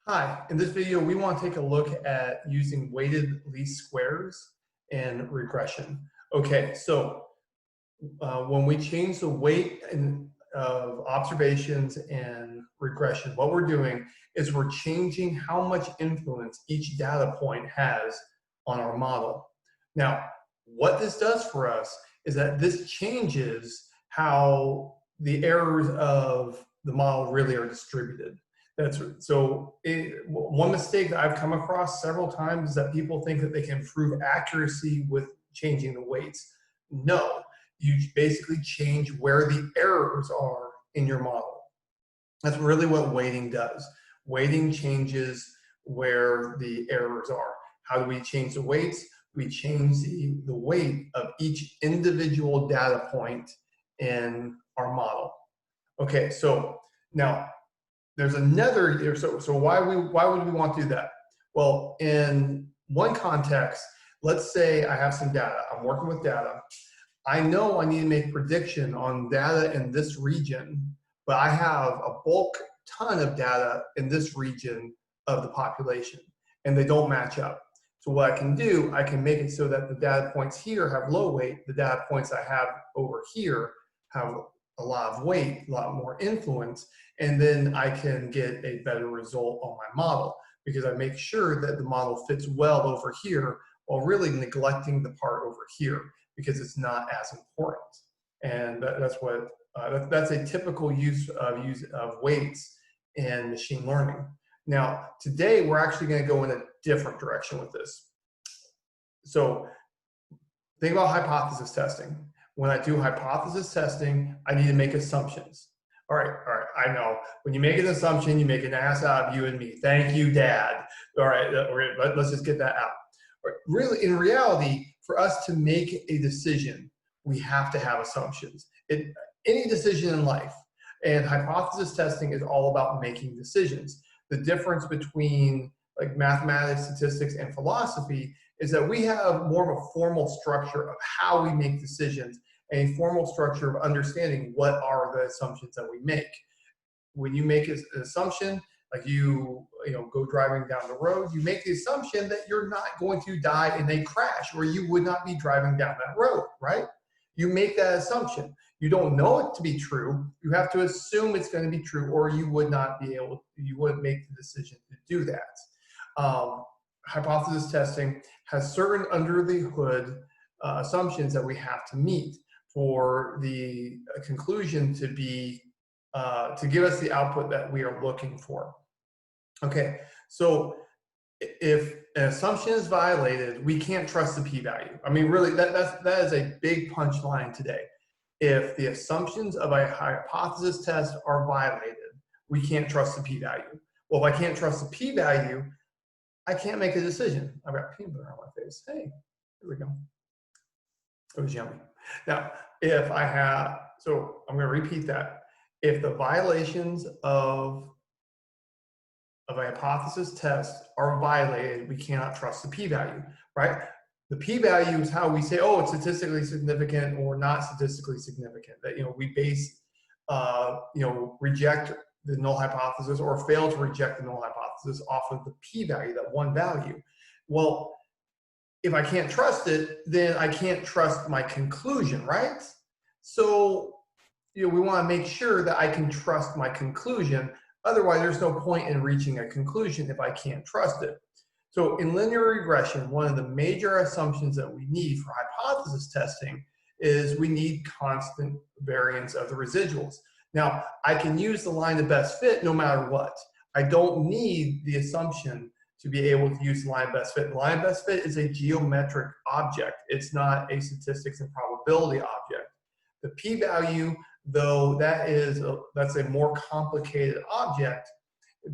Hi, in this video, we want to take a look at using weighted least squares in regression. Okay, so when we change the weight of observations in regression, what we're doing is we're changing how much influence each data point has on our model. Now, what this does for us is that this changes how the errors of the model really are distributed. One mistake that I've come across several times is that people think that they can improve accuracy with changing the weights. No, you basically change where the errors are in your model. That's really what weighting does. Weighting changes where the errors are. How do we change the weights? We change the weight of each individual data point in our model. Okay, so now there's another, so why would we want to do that? Well, in one context, let's say I have some data, I'm working with data. I know I need to make prediction on data in this region, but I have a bulk ton of data in this region of the population, and they don't match up. So what I can do, I can make it so that the data points here have low weight, the data points I have over here have a lot of weight, a lot more influence, and then I can get a better result on my model because I make sure that the model fits well over here while really neglecting the part over here because it's not as important. And that's a typical use of weights in machine learning. Now, today we're actually going to go in a different direction with this. So think about hypothesis testing. When I do hypothesis testing, I need to make assumptions. All right, I know. When you make an assumption, you make an ass out of you and me. Thank you, Dad. All right, let's just get that out. Really, in reality, for us to make a decision, we have to have assumptions. Any decision in life, and hypothesis testing is all about making decisions. The difference between like mathematics, statistics, and philosophy is that we have more of a formal structure of how we make decisions, and a formal structure of understanding what are the assumptions that we make. When you make an assumption, like you go driving down the road, you make the assumption that you're not going to die in a crash, or you would not be driving down that road, right? You make that assumption. You don't know it to be true. You have to assume it's going to be true, or you would not be able, you wouldn't make the decision to do that. Hypothesis testing has certain under the hood assumptions that we have to meet for the conclusion to be to give us the output that we are looking for. Okay, so if an assumption is violated, we can't trust the p-value. I mean, really, that is a big punchline today. If the assumptions of a hypothesis test are violated, we can't trust the p-value. Well, if I can't trust the p-value, I can't make a decision. I've got peanut butter on my face. Hey, here we go. It was yummy. Now, if I have, so I'm going to repeat that. If the violations of a hypothesis test are violated, we cannot trust the p-value, right? The p-value is how we say, oh, it's statistically significant or not statistically significant. That we base, reject the null hypothesis or fail to reject the null hypothesis off of the p-value, that one value. Well, if I can't trust it, then I can't trust my conclusion, right? So, we want to make sure that I can trust my conclusion. Otherwise, there's no point in reaching a conclusion if I can't trust it. So in linear regression, one of the major assumptions that we need for hypothesis testing is we need constant variance of the residuals. Now, I can use the line of best fit no matter what. I don't need the assumption to be able to use the line of best fit. The line of best fit is a geometric object. It's not a statistics and probability object. The p-value, though, that's a more complicated object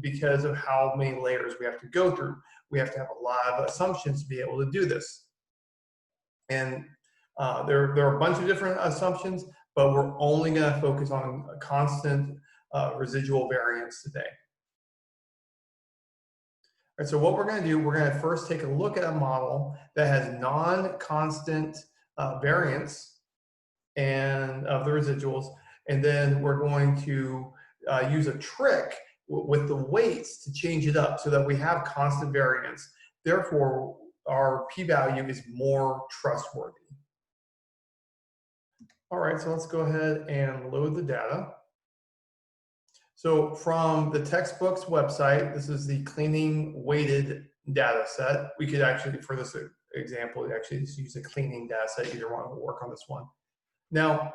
because of how many layers we have to go through. We have to have a lot of assumptions to be able to do this. And there are a bunch of different assumptions, but we're only going to focus on a constant residual variance today. All right, so what we're going to do, we're going to first take a look at a model that has non-constant variance and of the residuals, and then we're going to use a trick with the weights to change it up so that we have constant variance. Therefore, our p-value is more trustworthy. All right, so let's go ahead and load the data. So from the textbook's website, this is the cleaning weighted data set. We could actually, for this example, actually just use a cleaning data set. Either one will work on this one. Now,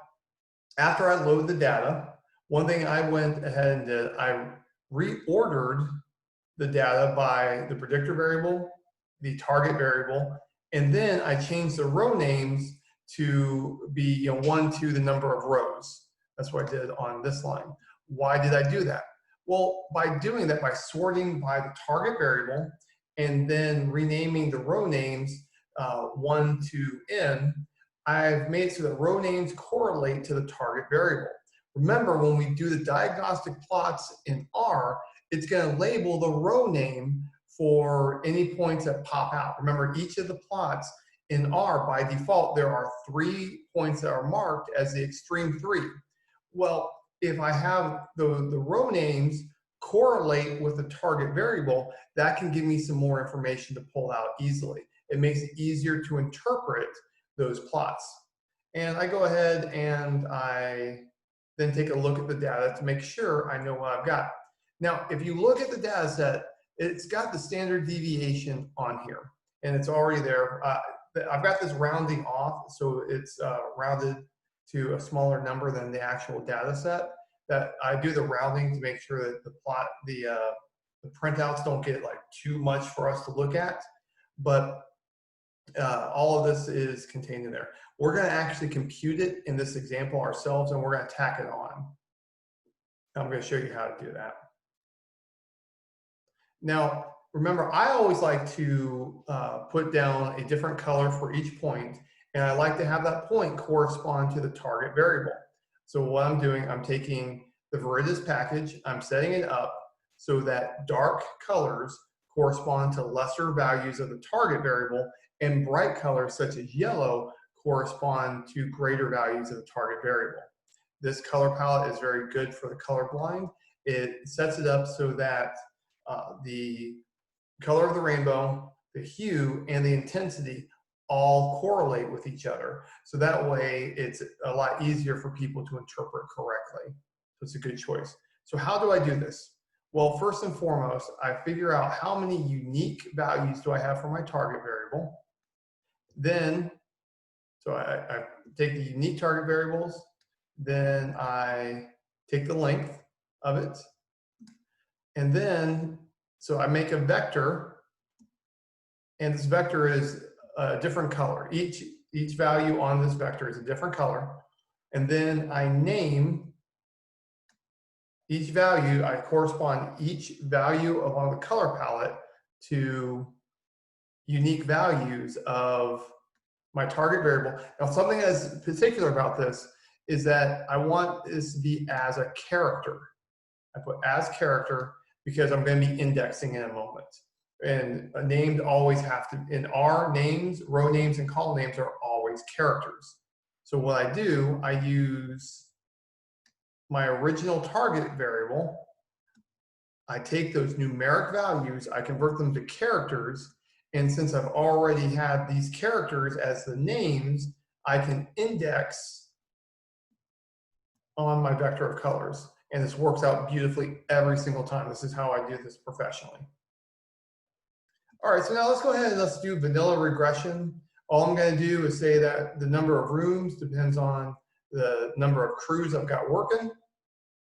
after I load the data, one thing I went ahead and did, I reordered the data by the predictor variable, the target variable, and then I changed the row names to be 1 to the number of rows. That's what I did on this line. Why did I do that? Well, by doing that, by sorting by the target variable and then renaming the row names 1 to n, I've made it so that row names correlate to the target variable. Remember, when we do the diagnostic plots in R, it's going to label the row name for any points that pop out. Remember, each of the plots in R, by default, there are 3 points that are marked as the extreme 3. Well, if I have the row names correlate with the target variable, that can give me some more information to pull out easily. It makes it easier to interpret those plots. And I go ahead and I then take a look at the data to make sure I know what I've got. Now, if you look at the data set, it's got the standard deviation on here, and it's already there. I've got this rounding off, so it's rounded to a smaller number than the actual data set. That I do the rounding to make sure that the printouts don't get like too much for us to look at, but all of this is contained in there. We're going to actually compute it in this example ourselves, and we're going to tack it on. I'm going to show you how to do that. Now, remember, I always like to put down a different color for each point, and I like to have that point correspond to the target variable. So what I'm doing, I'm taking the Variance package, I'm setting it up so that dark colors correspond to lesser values of the target variable, and bright colors such as yellow correspond to greater values of the target variable. This color palette is very good for the colorblind. It sets it up so that the color of the rainbow, the hue, and the intensity all correlate with each other. So that way it's a lot easier for people to interpret correctly. So it's a good choice. So how do I do this? Well, first and foremost, I figure out how many unique values do I have for my target variable. Then, so I take the unique target variables, then I take the length of it, and then, so I make a vector, and this vector is a different color. Each value on this vector is a different color, and then I name each value, I correspond each value along the color palette to unique values of my target variable. Now, something that's particular about this is that I want this to be as a character. I put as character because I'm going to be indexing in a moment. And named always have to, in R, names, row names, and column names are always characters. So what I do, I use my original target variable. I take those numeric values, I convert them to characters, and since I've already had these characters as the names, I can index on my vector of colors. And this works out beautifully every single time. This is how I do this professionally. All right, so now let's go ahead and let's do vanilla regression. All I'm going to do is say that the number of rooms depends on the number of crews I've got working.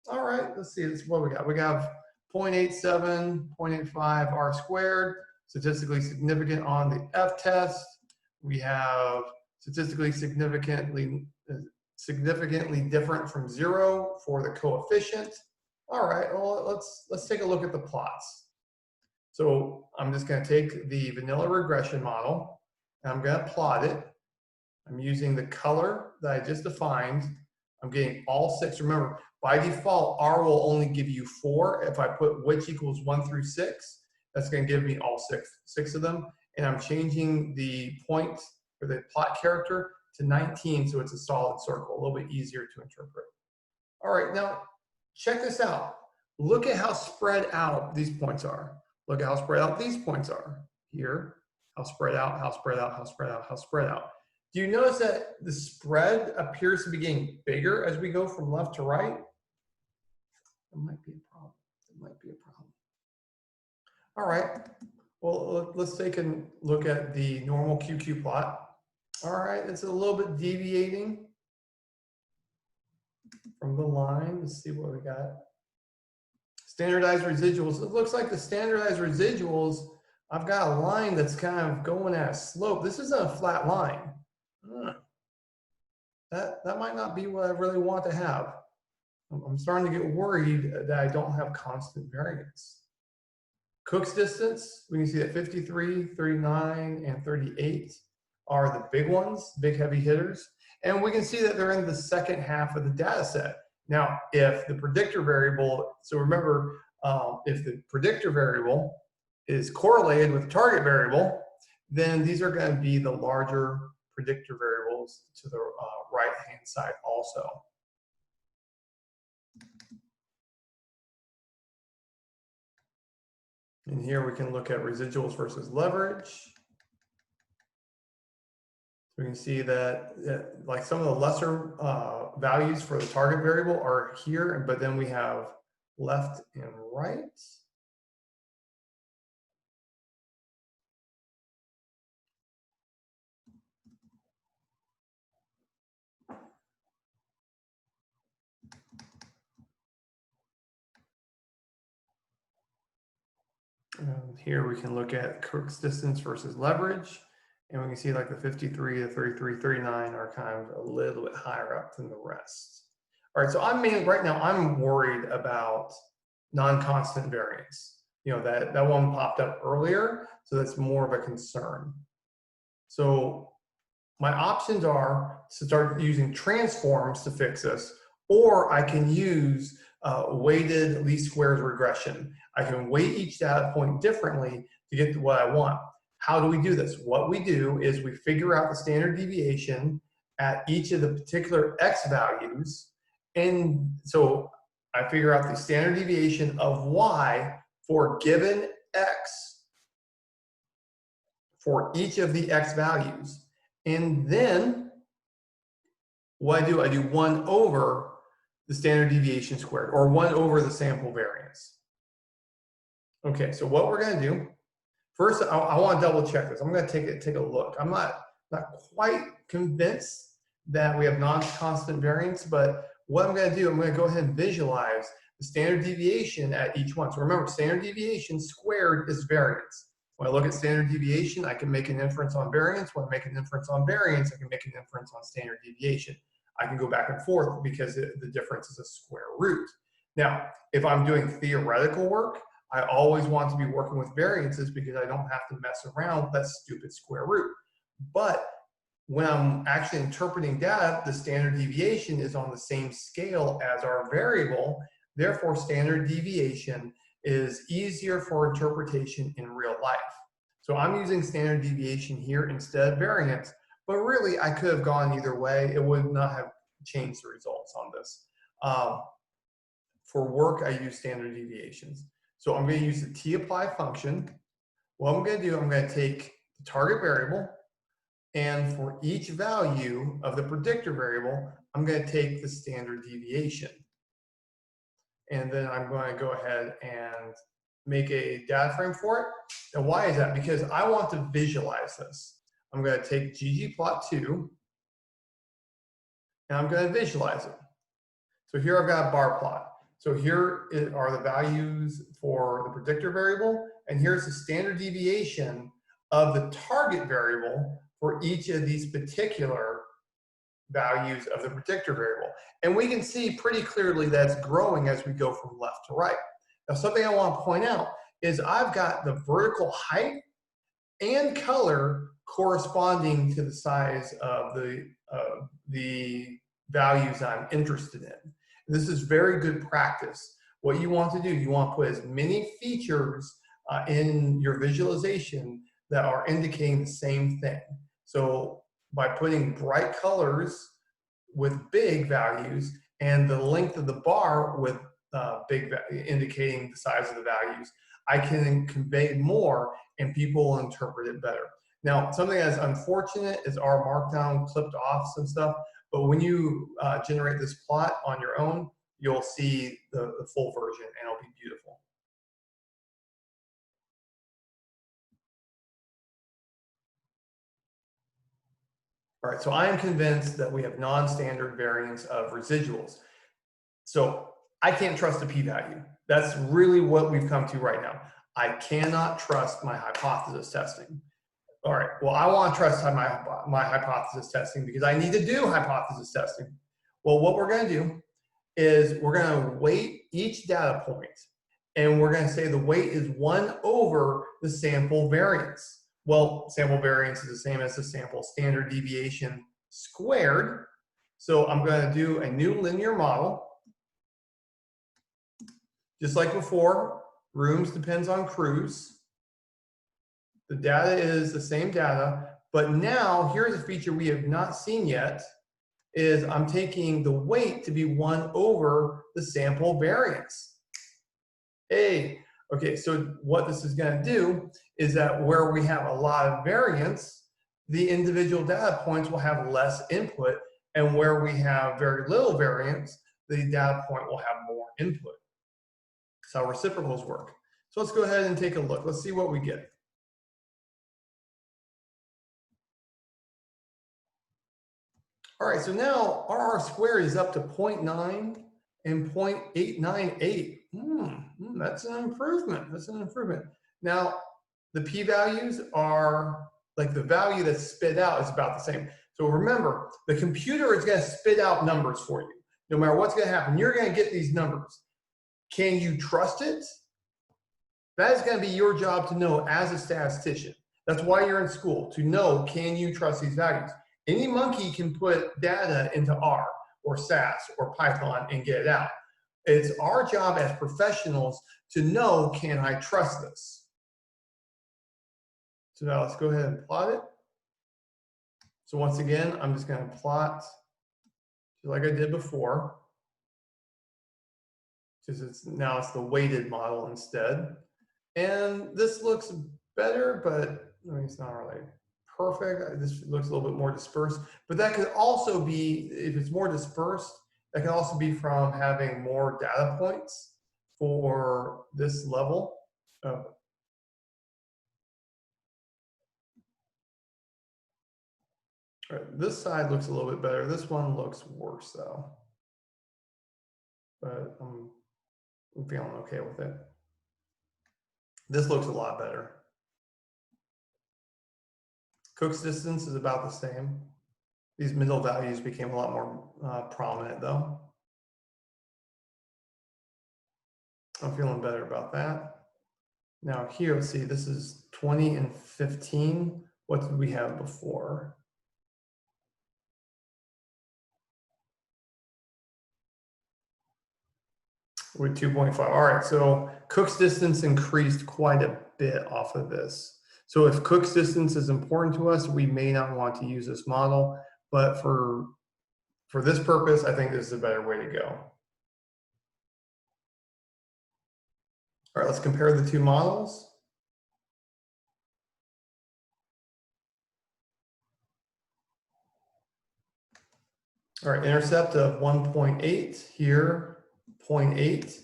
All right, let's see, this is what we got. We have 0.87, 0.85 R squared, statistically significant on the F test. We have statistically significantly different from 0 for the coefficient. All right, well, let's take a look at the plots. So I'm just going to take the vanilla regression model, and I'm going to plot it. I'm using the color that I just defined. I'm getting all 6. Remember, by default, R will only give you 4. If I put which equals 1 through 6, that's going to give me all six of them. And I'm changing the point for the plot character to 19, so it's a solid circle, a little bit easier to interpret. All right, now check this out. Look at how spread out these points are. Look at how spread out these points are. Here, how spread out, how spread out, how spread out, how spread out. Do you notice that the spread appears to be getting bigger as we go from left to right? That might be a problem. That might be a problem. All right. Well, let's take a look at the normal QQ plot. All right, it's a little bit deviating from the line. Let's see what we got. Standardized residuals. It looks like the standardized residuals, I've got a line that's kind of going at a slope. This isn't a flat line. That might not be what I really want to have. I'm starting to get worried that I don't have constant variance. Cook's distance, we can see that 53, 39, and 38 are the big ones, big heavy hitters. And we can see that they're in the second half of the data set. Now, if the predictor variable, so remember, if the predictor variable is correlated with the target variable, then these are going to be the larger predictor variables to the right-hand side also. And here we can look at residuals versus leverage. We can see that like some of the lesser values for the target variable are here, but then we have left and right. Here we can look at Cook's distance versus leverage. And we can see like the 53, the 33, 39 are kind of a little bit higher up than the rest. All right, so right now I'm worried about non-constant variance. You know, that one popped up earlier, so that's more of a concern. So my options are to start using transforms to fix this, or I can use weighted least squares regression. I can weight each data point differently to get to what I want. How do we do this? What we do is we figure out the standard deviation at each of the particular x values. And so I figure out the standard deviation of y for given x for each of the x values. And then what I do 1 over the standard deviation squared, or 1 over the sample variance. Okay, so what we're going to do, first I want to double check this. I'm going to take a look. I'm not quite convinced that we have non-constant variance, but what I'm going to do, I'm going to go ahead and visualize the standard deviation at each one. So remember, standard deviation squared is variance. When I look at standard deviation, I can make an inference on variance. When I make an inference on variance, I can make an inference on standard deviation. I can go back and forth because the difference is a square root. Now, if I'm doing theoretical work, I always want to be working with variances because I don't have to mess around with that stupid square root. But when I'm actually interpreting data, the standard deviation is on the same scale as our variable. Therefore, standard deviation is easier for interpretation in real life. So I'm using standard deviation here instead of variance, but really I could have gone either way. It would not have changed the results on this. For work, I use standard deviations. So I'm going to use the tapply function. What I'm going to do, I'm going to take the target variable, and for each value of the predictor variable, I'm going to take the standard deviation. And then I'm going to go ahead and make a data frame for it. And why is that? Because I want to visualize this. I'm going to take ggplot2, and I'm going to visualize it. So here I've got a bar plot. So here are the values for the predictor variable, and here's the standard deviation of the target variable for each of these particular values of the predictor variable. And we can see pretty clearly that's growing as we go from left to right. Now, something I want to point out is I've got the vertical height and color corresponding to the size of the values I'm interested in. This is very good practice. What you want to do, you want to put as many features in your visualization that are indicating the same thing. So by putting bright colors with big values and the length of the bar with indicating the size of the values. I can convey more and people will interpret it better. Now, something that's unfortunate is our markdown clipped off some stuff, but when you generate this plot on your own, you'll see the full version and it'll be beautiful. All right, so I am convinced that we have non-standard variance of residuals. So I can't trust the p-value. That's really what we've come to right now. I cannot trust my hypothesis testing. All right, well, I want to trust my hypothesis testing because I need to do hypothesis testing. Well, what we're going to do is we're going to weight each data point, and we're going to say the weight is 1 over the sample variance. Well, sample variance is the same as the sample standard deviation squared. So I'm going to do a new linear model. Just like before, rooms depends on crews. The data is the same data, but now here's a feature we have not seen yet, is I'm taking the weight to be 1 over the sample variance. Hey, okay, so what this is going to do is that where we have a lot of variance, the individual data points will have less input, and where we have very little variance, the data point will have more input. That's how reciprocals work. So let's go ahead and take a look. Let's see what we get. All right, so now RR squared is up to 0.9 and 0.898. That's an improvement. That's an improvement. Now, the p-values are, like the value that's spit out is about the same. So remember, the computer is going to spit out numbers for you. No matter what's going to happen, you're going to get these numbers. Can you trust it? That is going to be your job to know as a statistician. That's why you're in school, to know, can you trust these values? Any monkey can put data into R or SAS or Python and get it out. It's our job as professionals to know, can I trust this? So now let's go ahead and plot it. So once again, I'm just going to plot just like I did before. Now it's the weighted model instead. And this looks better, but I mean, it's not really perfect. This looks a little bit more dispersed, but that could also be, if it's more dispersed, that can also be from having more data points for this level. All right, this side looks a little bit better. This one looks worse though, but I'm feeling okay with it. This looks a lot better. Cook's distance is about the same. These middle values became a lot more prominent though. I'm feeling better about that. Now here, let's see, this is 20 and 15. What did we have before? We're 2.5. All right, so Cook's distance increased quite a bit off of this. So if Cook's distance is important to us, we may not want to use this model, but for this purpose, I think this is a better way to go. All right, let's compare the two models. All right, intercept of 1.8 here, 0.8.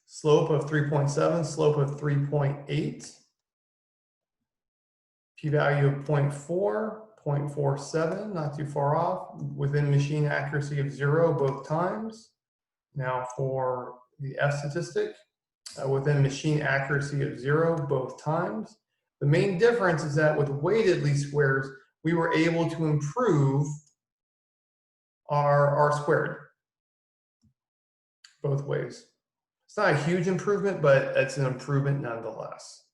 Slope of 3.7, slope of 3.8. P-value of 0.4, 0.47, not too far off, within machine accuracy of 0 both times. Now for the F statistic, within machine accuracy of 0 both times. The main difference is that with weighted least squares, we were able to improve our R squared both ways. It's not a huge improvement, but it's an improvement nonetheless.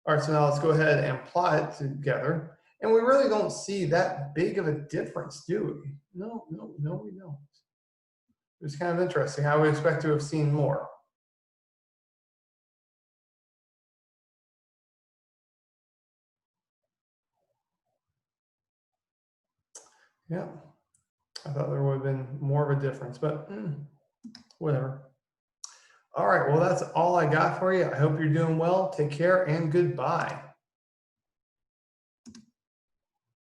All right, so now let's go ahead and plot it together. And we really don't see that big of a difference, do we? No, we don't. It's kind of interesting. I would expect to have seen more. Yeah. I thought there would have been more of a difference, but whatever. All right, well, that's all I got for you. I hope you're doing well. Take care and goodbye.